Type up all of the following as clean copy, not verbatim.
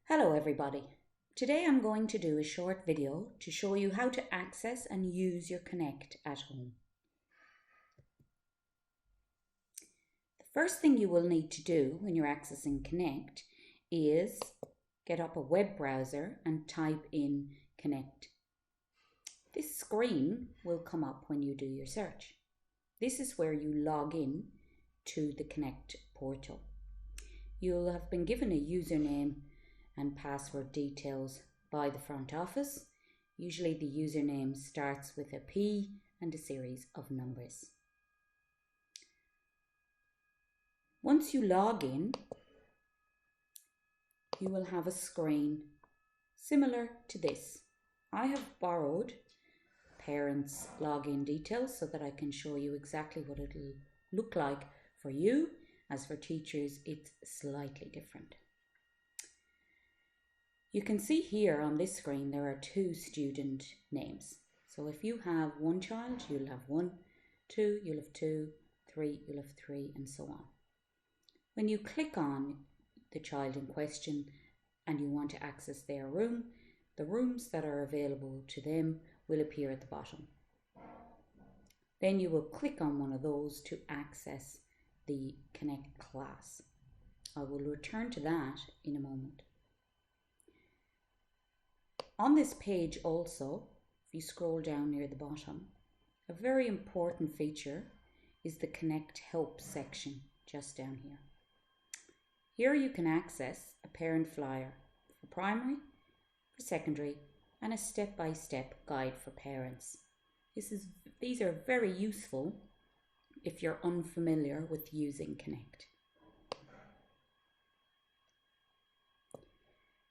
Hello everybody. Today I'm going to do a short video to show you how to access and use your Connect at home. The first thing you will need to do when you're accessing Connect is get up a web browser and type in Connect. This screen will come up when you do your search. This is where you log in to the Connect portal. You'll have been given a username and password details by the front office. Usually the username starts with a P and a series of numbers. Once you log in, you will have a screen similar to this. I have borrowed parents' login details so that I can show you exactly what it'll look like for you. As for teachers, it's slightly different. You can see here on this screen there are two student names. So if you have one child, you'll have one, two, you'll have two, three, you'll have three, and so on. When you click on the child in question and you want to access their room, the rooms that are available to them will appear at the bottom. Then you will click on one of those to access the Connect class. I will return to that in a moment. On this page also, if you scroll down near the bottom, a very important feature is the Connect Help section just down here. Here you can access a parent flyer for primary, for secondary, and a step-by-step guide for parents. These are very useful if you're unfamiliar with using Connect.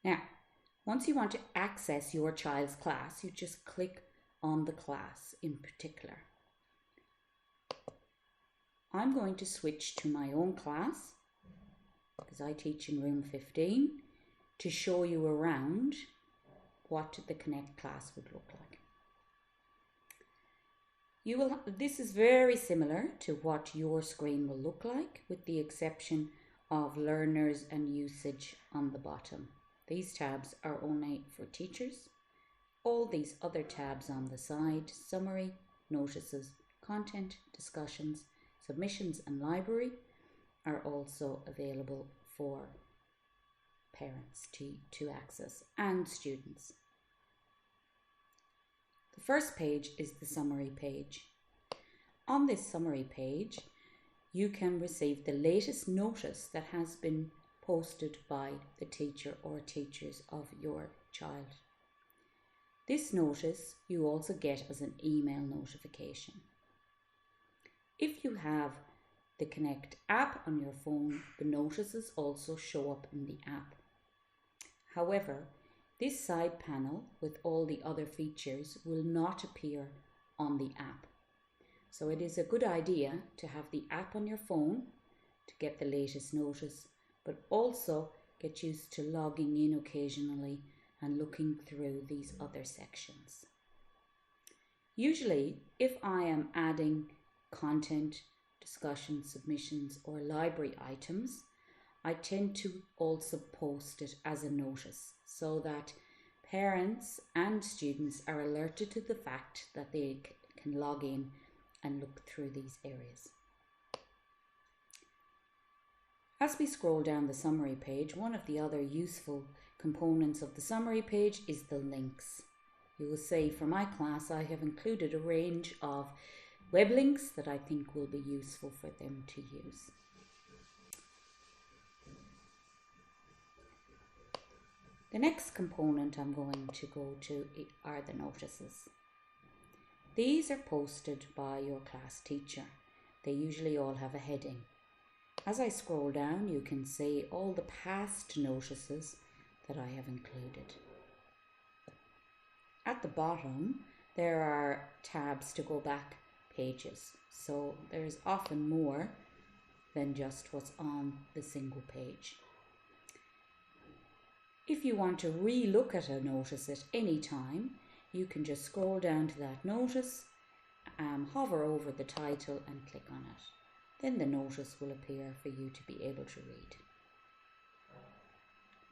Now, once you want to access your child's class, you just click on the class in particular. I'm going to switch to my own class, because I teach in room 15, to show you around what the Connect class would look like. This is very similar to what your screen will look like, with the exception of learners and usage on the bottom. These tabs are only for teachers. All these other tabs on the side, summary, notices, content, discussions, submissions and library, are also available for parents to access and students. The first page is the summary page. On this summary page, you can receive the latest notice that has been posted by the teacher or teachers of your child. This notice you also get as an email notification. If you have the Connect app on your phone, the notices also show up in the app. However, this side panel with all the other features will not appear on the app. So it is a good idea to have the app on your phone to get the latest notice, but also get used to logging in occasionally and looking through these other sections. Usually, if I am adding content, discussion, submissions or library items, I tend to also post it as a notice so that parents and students are alerted to the fact that they can log in and look through these areas. As we scroll down the summary page, one of the other useful components of the summary page is the links. You will see for my class I have included a range of web links that I think will be useful for them to use. The next component I'm going to go to are the notices. These are posted by your class teacher. They usually all have a heading. As I scroll down, you can see all the past notices that I have included. At the bottom, there are tabs to go back pages, so there's often more than just what's on the single page. If you want to re-look at a notice at any time, you can just scroll down to that notice, hover over the title and click on it. Then the notice will appear for you to be able to read.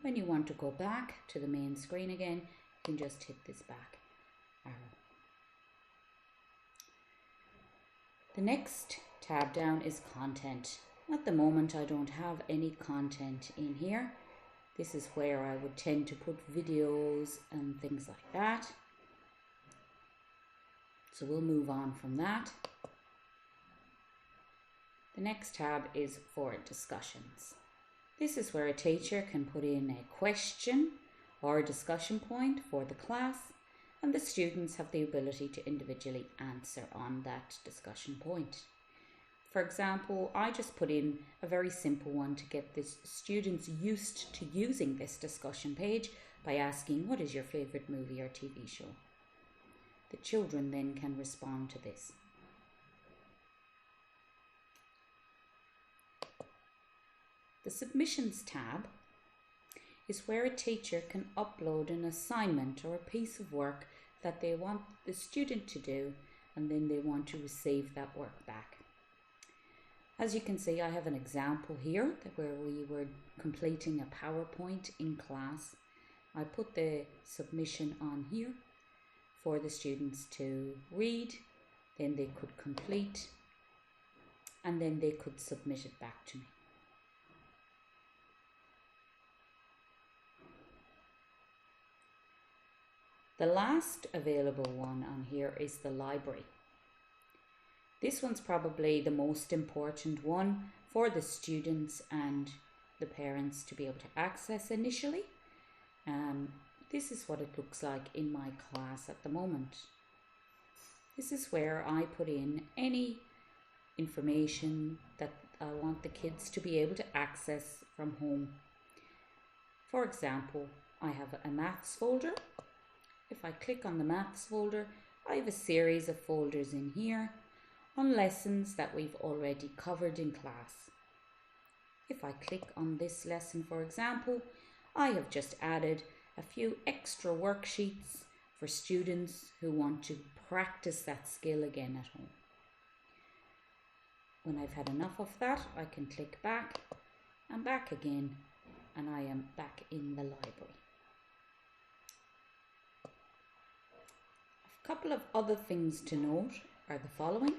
When you want to go back to the main screen again, you can just hit this back arrow. The next tab down is content. At the moment I don't have any content in here. This is where I would tend to put videos and things like that. So we'll move on from that. The next tab is for discussions. This is where a teacher can put in a question or a discussion point for the class, and the students have the ability to individually answer on that discussion point. For example, I just put in a very simple one to get the students used to using this discussion page by asking, what is your favourite movie or TV show? The children then can respond to this. The submissions tab is where a teacher can upload an assignment or a piece of work that they want the student to do, and then they want to receive that work back. As you can see, I have an example here where we were completing a PowerPoint in class. I put the submission on here for the students to read, then they could complete, and then they could submit it back to me. The last available one on here is the library. This one's probably the most important one for the students and the parents to be able to access initially. This is what it looks like in my class at the moment. This is where I put in any information that I want the kids to be able to access from home. For example, I have a maths folder. If I click on the maths folder, I have a series of folders in here on lessons that we've already covered in class. If I click on this lesson, for example, I have just added a few extra worksheets for students who want to practice that skill again at home. When I've had enough of that, I can click back and back again, and I am back in the library. A couple of other things to note are the following.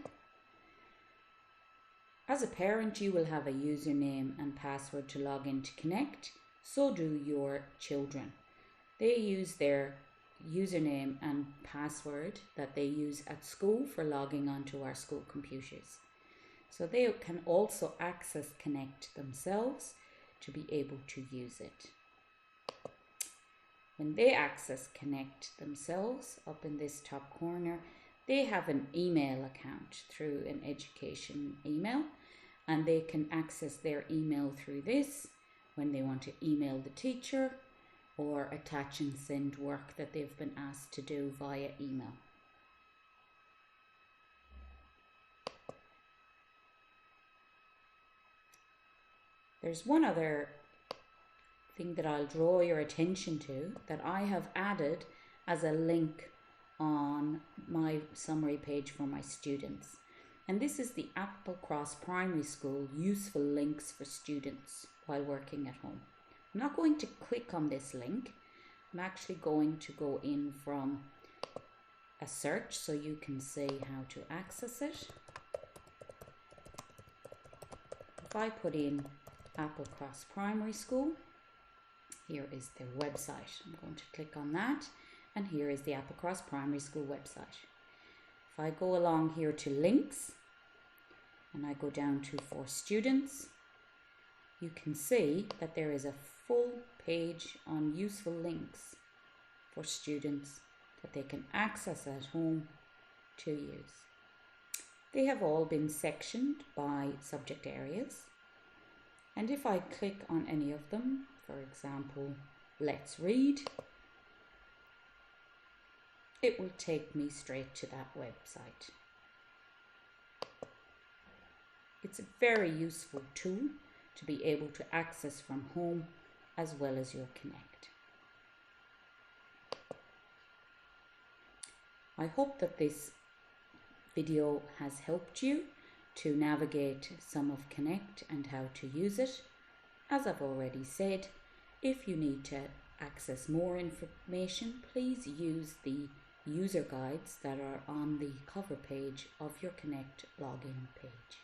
As a parent, you will have a username and password to log in to Connect. So do your children. They use their username and password that they use at school for logging onto our school computers. So they can also access Connect themselves to be able to use it. When they access Connect themselves, up in this top corner, they have an email account through an education email, and they can access their email through this when they want to email the teacher or attach and send work that they've been asked to do via email. There's one other thing that I'll draw your attention to that I have added as a link on my summary page for my students. And this is the Applecross Primary School useful links for students while working at home. I'm not going to click on this link. I'm actually going to go in from a search so you can see how to access it. If I put in Applecross Primary School, here is their website. I'm going to click on that, and here is the Applecross Primary School website. If I go along here to links and I go down to for students, you can see that there is a full page on useful links for students that they can access at home to use. They have all been sectioned by subject areas, and if I click on any of them, for example, Let's Read, it will take me straight to that website. It's a very useful tool to be able to access from home as well as your Connect. I hope that this video has helped you to navigate some of Connect and how to use it. As I've already said, If you need to access more information, please use the user guides that are on the cover page of your Connect login page.